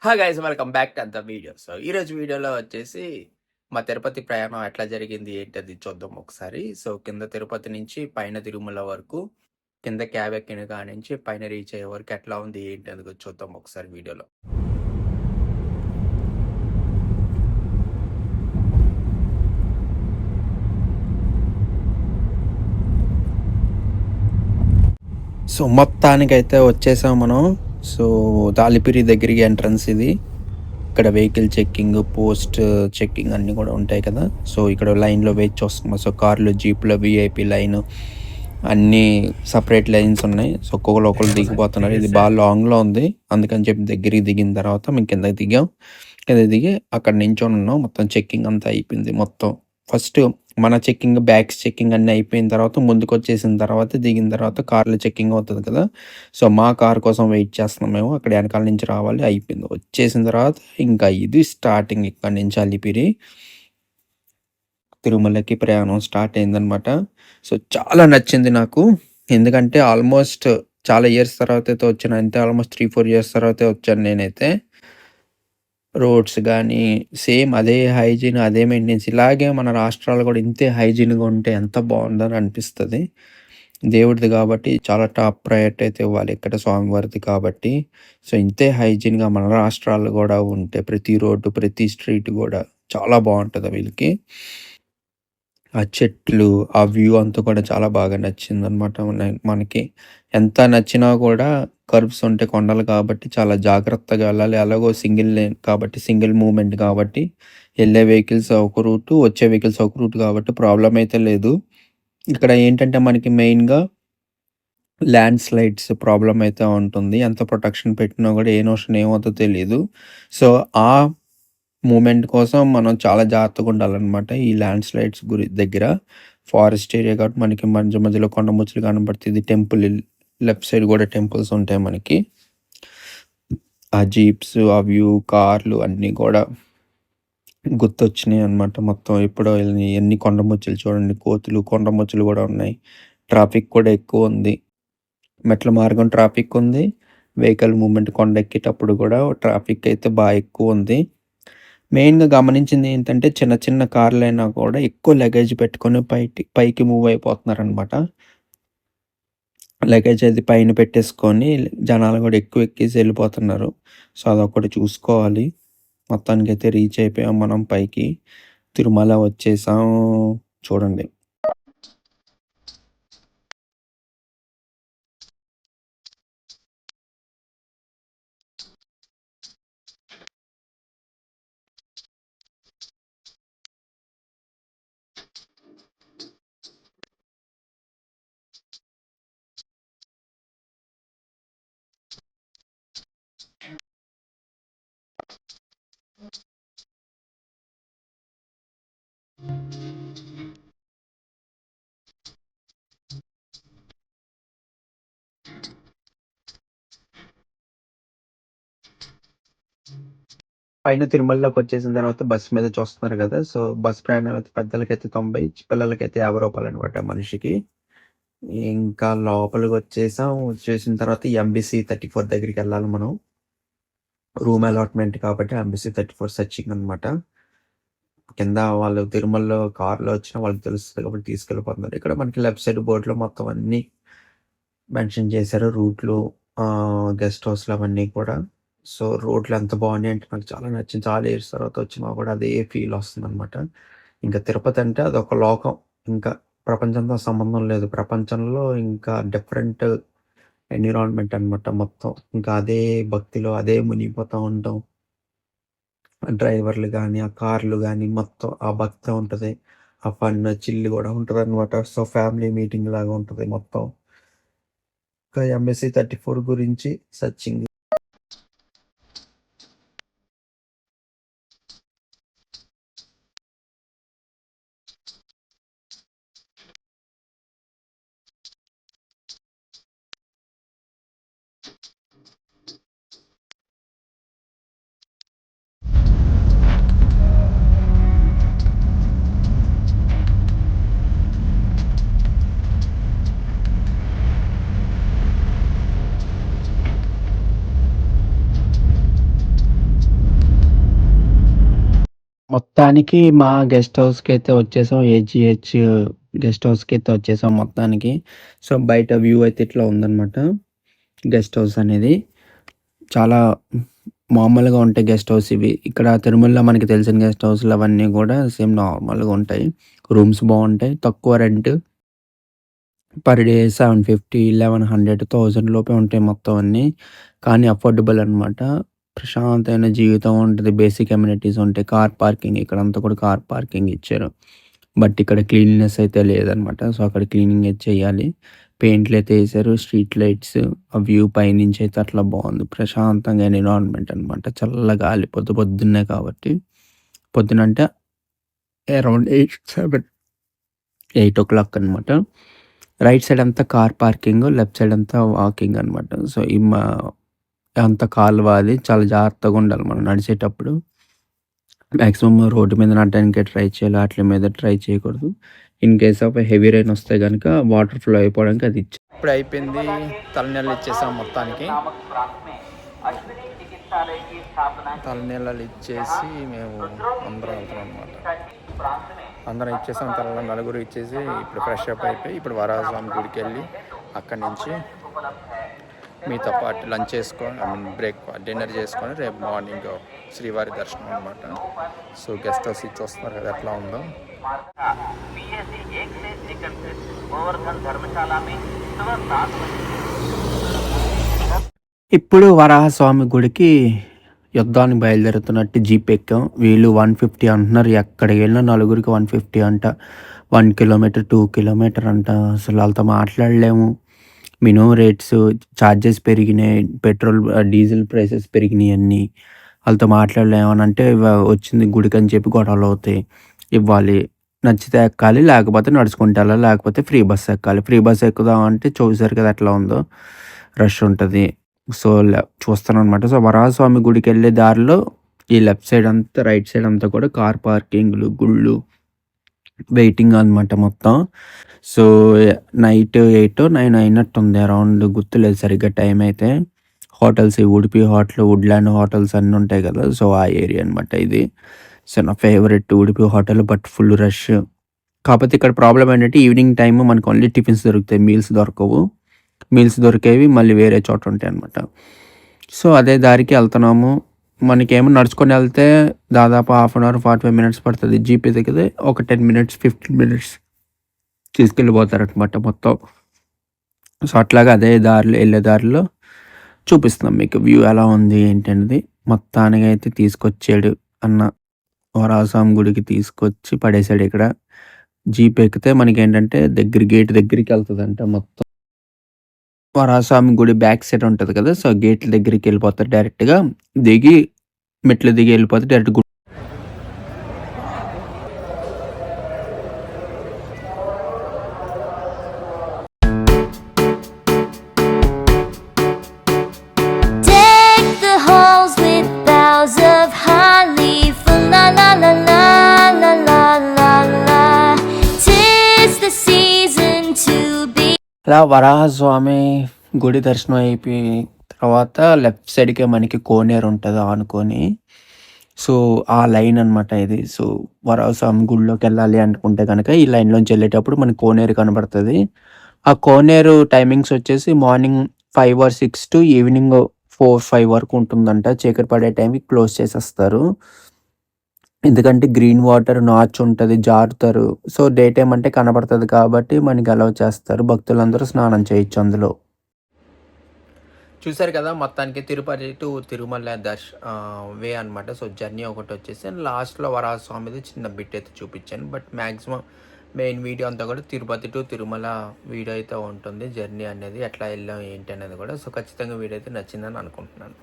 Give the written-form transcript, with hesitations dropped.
Hi guys welcome back to the video. ఈరోజు వీడియోలో వచ్చేసి మా తిరుపతి ప్రయాణం ఎట్లా జరిగింది ఏంటది చూద్దాం ఒకసారి. కింద తిరుపతి నుంచి పైన తిరుమల వరకు కింద క్యాబ్ ఎక్కిన కాడి నుంచి పైన రీచ్ అయ్యే వరకు ఎట్లా ఉంది ఏంటి అనేది చూద్దాం ఒకసారి వీడియోలో. మొత్తానికైతే వచ్చేసాం మనం. తాలిపిరి దగ్గరికి ఎంట్రన్స్ ఇది. ఇక్కడ వెహికల్ చెక్కింగ్, పోస్ట్ చెక్కింగ్ అన్నీ కూడా ఉంటాయి కదా. ఇక్కడ లైన్లో వెయిట్ చేస్తున్నాం. కార్లు, జీప్లో విఐపి లైన్ అన్నీ సపరేట్ లైన్స్ ఉన్నాయి. ఒకళ్ళు దిగిపోతున్నారు. ఇది బాగా లాంగ్లో ఉంది, అందుకని చెప్పి దగ్గరికి దిగిన తర్వాత మేము కిందకి దిగాం. కింద దిగి అక్కడ నించొని ఉన్నాం. మొత్తం చెక్కింగ్ అంతా అయిపోయింది. మొత్తం ఫస్ట్ మన చెక్కింగ్, బ్యాగ్స్ చెక్కింగ్ అన్నీ అయిపోయిన తర్వాత ముందుకు వచ్చేసిన తర్వాత దిగిన తర్వాత కార్లు చెక్కింగ్ అవుతుంది కదా. మా కార్ కోసం వెయిట్ చేస్తున్నాం. మేము అక్కడ వెనకాల నుంచి రావాలి. అయిపోయింది. వచ్చేసిన తర్వాత ఇంకా ఇది స్టార్టింగ్. ఇక్కడ నుంచి అలిపిరి తిరుమలకి ప్రయాణం స్టార్ట్ అయిందనమాట. చాలా నచ్చింది నాకు. ఎందుకంటే ఆల్మోస్ట్ చాలా ఇయర్స్ తర్వాత అయితే వచ్చాను. అంతే ఆల్మోస్ట్ 3-4 ఇయర్స్ తర్వాతే వచ్చాను నేనైతే. రోడ్స్ గానీ సేమ్ అదే హైజీన్, అదే మెయింటెనెన్స్. ఇలాగే మన రాష్ట్రాలు కూడా ఇంతే హైజీన్‌గా ఉంటే ఎంత బావుందని అనిపిస్తది. దేవుడిది కాబట్టి చాలా టాప్ ప్రయారిటీ అయితే ఇవ్వాలి ఇక్కడ, స్వామివారిది కాబట్టి. ఇంతే హైజీన్‌గా మన రాష్ట్రాలు గూడా ఉంటే ప్రతి రోడ్డు, ప్రతి స్ట్రీట్ గూడా చాలా బావుంటది వీళ్ళకి. ఆ చెట్లు, ఆ వ్యూ అంతా కూడా చాలా బాగా నచ్చిందనమాట మనకి. ఎంత నచ్చినా కూడా కర్వ్స్ ఉంటాయి, కొండలు కాబట్టి చాలా జాగ్రత్తగా వెళ్ళాలి. ఎలాగో సింగిల్ లేన్ కాబట్టి, సింగిల్ మూవ్‌మెంట్ కాబట్టి ఎళ్ళే వెహికల్స్ ఒక రూటు, వచ్చే వెహికల్స్ ఒక రూట్ కాబట్టి ప్రాబ్లమ్ అయితే లేదు. ఇక్కడ ఏంటంటే మనకి మెయిన్‌గా ల్యాండ్ స్లైడ్స్ ప్రాబ్లమ్ అయితే ఉంటుంది. ఎంత ప్రొటెక్షన్ పెట్టినా కూడా ఏ నోషన్ ఏమవుద్దో తెలీదు. సో, ఆ మూమెంట్ కోసం మనం చాలా జాగ్రత్తగా ఉండాలన్నమాట. ఈ ల్యాండ్ స్లైడ్స్ దగ్గర ఫారెస్ట్ ఏరియా కాబట్టి మనకి మధ్య మధ్యలో కొండ ముచ్చులు కనబడుతుంది. టెంపుల్ లెఫ్ట్ సైడ్ కూడా టెంపుల్స్ ఉంటాయి మనకి. ఆ జీప్స్, ఆ వ్యూ, కార్లు అన్నీ కూడా గుర్తొచ్చినాయి అనమాట మొత్తం. ఎప్పుడో ఎన్ని కొండ ముచ్చులు చూడండి, కోతులు, కొండ ముచ్చులు కూడా ఉన్నాయి. ట్రాఫిక్ కూడా ఎక్కువ ఉంది. మెట్ల మార్గం ట్రాఫిక్ ఉంది. వెహికల్ మూవ్‌మెంట్ కొండ ఎక్కేటప్పుడు కూడా ట్రాఫిక్ అయితే ఎక్కువ ఉంది. మెయిన్‌గా గమనించింది ఏంటంటే చిన్న చిన్న కార్లైనా కూడా ఎక్కువ లగేజ్ పెట్టుకొని పైకి మూవ్ అయిపోతున్నారనమాట. లగేజ్ అది పైన పెట్టేసుకొని జనాలు కూడా ఎక్కువ ఎక్కేసి వెళ్ళిపోతున్నారు. అదొక్కటి చూసుకోవాలి. మొత్తానికైతే రీచ్ అయిపోయాం మనం పైకి. తిరుమల వచ్చేసాం చూడండి. పైన తిరుమలలోకి వచ్చేసిన తర్వాత బస్సు మీద చూస్తున్నారు కదా. బస్ ప్రయాణం అయితే పెద్దలకైతే 90, పిల్లలకైతే రూ. 50 అనమాట మనిషికి. ఇంకా లోపలికి వచ్చేసాం. వచ్చేసిన తర్వాత ఎంబీసీ 34 దగ్గరికి వెళ్ళాలి మనం. రూమ్ అలాట్మెంట్ కాబట్టి ఎంబీసీ 34 సర్చింగ్ అనమాట. కింద వాళ్ళు తిరుమలలో కార్‌లో వచ్చినా వాళ్ళకి తెలుస్తది కాబట్టి తీసుకెళ్ళిపోతున్నారు. ఇక్కడ మనకి లెఫ్ట్ సైడ్ బోర్డ్‌లో మొత్తం అన్నీ మెన్షన్ చేశారు. రూట్లు, గెస్ట్ హౌస్‌లు అవన్నీ కూడా. రోడ్లు ఎంత బాగున్నాయి అంటే నాకు చాలా నచ్చింది. చాలా ఇయర్స్ తర్వాత వచ్చినా కూడా అదే ఫీల్ వస్తుందనమాట. ఇంకా తిరుపతి అంటే అదొక లోకం. ఇంకా ప్రపంచంతో సంబంధం లేదు. ప్రపంచంలో ఇంకా డిఫరెంట్ ఎన్విరాన్మెంట్ అనమాట మొత్తం. ఇంకా అదే భక్తిలో అదే మునిగిపోతా ఉంటాం. డ్రైవర్లు గానీ, ఆ కార్లు గానీ మొత్తం ఆ భక్తే ఉంటది. ఆ ఫన్, చిల్ గూడా ఉంటదనమాట. ఫ్యామిలీ మీటింగ్ లాగా ఉంటది మొత్తం. ఇంకా ఎంఎస్‌సి 34 గురించి సర్చింగ్. మొత్తానికి మా గెస్ట్ హౌస్‌కైతే వచ్చేసాం. ఏజీహెచ్ గెస్ట్ హౌస్‌కైతే వచ్చేసాం మొత్తానికి. సో, బయట వ్యూ అయితే ఇట్లా ఉందనమాట. గెస్ట్ హౌస్ అనేది. చాలా మామూలుగా ఉంటాయి గెస్ట్ హౌస్ ఇవి. ఇక్కడ తిరుమలలో మనకి తెలిసిన గెస్ట్ హౌస్‌లు అవన్నీ గూడా సేమ్ నార్మల్‌గా ఉంటాయి. రూమ్స్ బావుంటాయి. తక్కువ రెంట్. పర్ డే 750, 1100, 1000 లోపే ఉంటాయి మొత్తం అన్నీ. కానీ అఫోర్డబుల్ అనమాట. ప్రశాంతమైన జీవితం ఉంటది. బేసిక్ అమ్యూనిటీస్ ఉంటాయి. కార్ పార్కింగ్ ఇక్కడంతా కూడా కార్ పార్కింగ్ ఇచ్చారు. బట్ ఇక్కడ క్లీన్‌నెస్ అయితే లేదనమాట. సో, అక్కడ క్లీనింగ్ అయితే చేయాలి. పెయింట్‌లయితే ఏసారు. స్ట్రీట్ లైట్స్, ఆ వ్యూ పైనుంచి అయితే అట్లా బావుంది. ప్రశాంతంగా ఎన్విరాన్మెంట్ అనమాట. చల్ల గాలి పొద్దున్నే కాబట్టి. పొద్దునంటే అరౌండ్ 8 అనమాట. రైట్ సైడ్ అంతా కార్ పార్కింగ్, లెఫ్ట్ సైడ్ అంతా వాకింగ్ అనమాట. సో, అంతా కాలువ అది. చాలా జాగ్రత్తగా ఉండాలి మనం నడిచేటప్పుడు. మాక్సిమం రోడ్డు మీద నడడానికే ట్రై చేయాలి. ఆట్ల మీద ట్రై చేయకూడదు. In case of heavy rain వస్తే గనుక వాటర్ ఫ్లో అయిపోవడానికి అది ఇప్పుడు అయిపోయింది. తలనీళ్ళు ఇచ్చేసాం మొత్తానికి. తలనీళ్ళు ఇచ్చేసి మేము అందరం వెళ్తాం అనమాట. అందరం ఇచ్చేసాం. తర్వాత నలుగురు ఇచ్చేసి ఇప్పుడు ఫ్రెష్ అప్ అయిపోయి ఇప్పుడు వరాహస్వామి గుడికి వెళ్ళి అక్కడి నుంచి మీతో పాటు లంచ్ చేసుకొని డిన్నర్ చేసుకొని రేపు మార్నింగ్ శ్రీవారి దర్శనం అనమాట. సో, గెస్ట్ హౌస్ ఇచ్చి వస్తున్నారు కదా ఎట్లా ఉందో. ఇప్పుడు వరాహస్వామి గుడికి యుద్ధానికి బయలుదేరుతున్నట్టు జీప్ ఎక్కాం. వీళ్ళు 150 అంటున్నారు. ఎక్కడికి వెళ్ళినా నలుగురికి 150 అంట. 1 కిలోమీటర్, 2 కిలోమీటర్ అంట. అసలు వాళ్ళతో మాట్లాడలేము. మినిమం రేట్స్, చార్జెస్ పెరిగినాయి. పెట్రోల్, డీజిల్ ప్రైసెస్ పెరిగినాయి అన్నీ. వాళ్ళతో మాట్లాడలేము. అంటే వచ్చింది గుడికని చెప్పి గొడవలు అవుతాయి. ఇవ్వాలి. నచ్చితే ఎక్కాలి. లేకపోతే నడుచుకుంటూ వెళ్ళాలి. లేకపోతే ఫ్రీ బస్ ఎక్కాలి. ఫ్రీ బస్ ఎక్కుదాం అంటే చూసారు కదా ఎట్లా ఉందో. రష్ ఉంటది. సో, చూస్తాననమాట. సో, వరాహస్వామి గుడికెళ్ళే దారిలో ఈ లెఫ్ట్ సైడ్ అంతా, రైట్ సైడ్ అంతా కూడా కార్ పార్కింగ్‌లు, గుళ్ళు, వెయిటింగ్ అనమాట మొత్తం. సో, నైట్ 8, 9 అయినట్టుంది. అరౌండ్ గుర్తులేదు సరిగ్గా టైం అయితే. Hotels, Udupi hotel, Woodland hotels అన్నీ ఉంటాయి కదా! సో, ఆ ఏరియా అనమాట ఇది. సో, నా favourite Udupi hotel. But full rush. కాకపోతే ఇక్కడ ప్రాబ్లమ్ ఏంటంటే ఈవినింగ్ టైమ్ మనకు ఓన్లీ టిఫిన్స్ దొరుకుతాయి. మీల్స్ దొరకవు. మీల్స్ దొరికేవి మళ్ళీ వేరే చోట ఉంటాయన్నమాట. సో, అదే దారికి వెళ్తున్నాము. మనకేమో నడుచుకొని వెళ్తే దాదాపు హాఫ్ అన్ అవర్, 45 మినిట్స్ పడుతుంది. జీప్ ఎక్కితే ఒక 10 మినిట్స్, 15 మినిట్స్ తీసుకెళ్ళిపోతారనమాట మొత్తం. సో, అట్లాగా అదే దారిలో వెళ్ళే దారిలో చూపిస్తున్నాం మీకు వ్యూ ఎలా ఉంది ఏంటి అనేది. మొత్తానికైతే తీసుకొచ్చాడు అన్న. వరాహస్వామి గుడికి తీసుకొచ్చి పడేసాడు ఇక్కడ. జీప్ ఎక్కితే మనకేంటంటే గేట్ దగ్గరికి వెళ్తుందంట మొత్తం. వరాహస్వామి గుడి బ్యాక్ సైడ్ ఉంటది కదా! సో, గేట్ల దగ్గరికి వెళ్ళిపోతారు డైరెక్ట్‌గా. మెట్లు దిగి వెళ్ళిపోతే direct Deck the halls with boughs of holly, la la la la la la la la. 'Tis the season to be. అలా వరాహస్వామి గుడి దర్శనం అయిపోయి తర్వాత లెఫ్ట్ సైడ్‌కే మనకి కోనేరు ఉంటది ఆనుకొని. సో, ఆ లైన్ అనమాట ఇది. సో, వరాహస్వామి గుడిలోకెళ్ళాలి అనుకుంటే గనక ఈ లైన్‌లోంచి వెళ్ళేటప్పుడు మనకి కోనేరు కనబడతది. ఆ కోనేరు టైమింగ్స్ వచ్చేసి మార్నింగ్ 5 ఆర్ 6 టు ఈవినింగ్ 4, 5 వరకు ఉంటుందంట. చీకటి పడే టైంకి క్లోజ్ చేసేస్తారు. ఎందుకంటే గ్రీన్ వాటర్ నాచు ఉంటది. జారుతారు. సో, డే టైమ్ అంటే కనబడతది కాబట్టి మనకి అలౌ చేస్తారు. భక్తులందరూ స్నానం చేయొచ్చు అందులో. చూసారు కదా! మొత్తానికి తిరుపతి టు తిరుమల వే అనమాట. సో, జర్నీ ఒకటొచ్చేసి లాస్ట్‌లో వరాహస్వామిది చిన్న బిట్ అయితే చూపించాను. బట్ మాక్సిమం మెయిన్ వీడియో అంతా కూడా తిరుపతి టు తిరుమల వీడియో అయితే ఉంటుంది. జర్నీ అనేది ఎట్లా వెళ్ళాం ఏంటి అనేది కూడా. సో, ఖచ్చితంగా వీడియో అయితే నచ్చిందని అనుకుంటున్నాను.